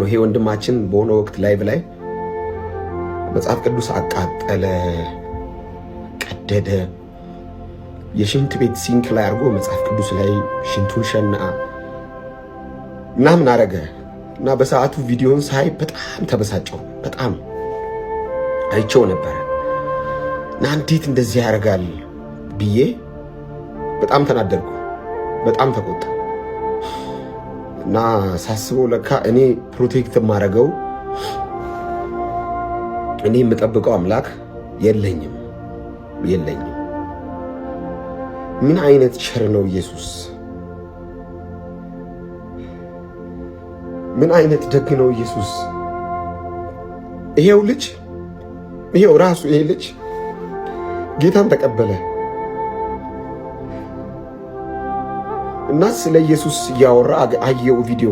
ይሄ ወንድማችን በሆነ ወቅት ላይቭ ላይ መጽሐፍ ቅዱስ አቃጠለ፣ ቀደደ፣ የሽንት ቤት ሲንክ ላይ አድርጎ መጽሐፍ ቅዱስ ላይ ሽንቱን ሸና ምናምን አረገ እና በሰዓቱ ቪዲዮን ሳይ በጣም ተበሳጨው። በጣም አይቼው ነበር እና እንዴት እንደዚህ ያደርጋል ብዬ በጣም ተናደድኩ፣ በጣም ተቆጣ እና ሳስበው ለካ እኔ ፕሮቴክት የማደርገው እኔ የምጠብቀው አምላክ የለኝም። ምን አይነት ቸር ነው ኢየሱስ! ምን አይነት ደግ ነው ኢየሱስ! ይሄው ራሱ ይሄ ልጅ ጌታን ተቀበለ እና ስለ ኢየሱስ እያወራ አየው ቪዲዮ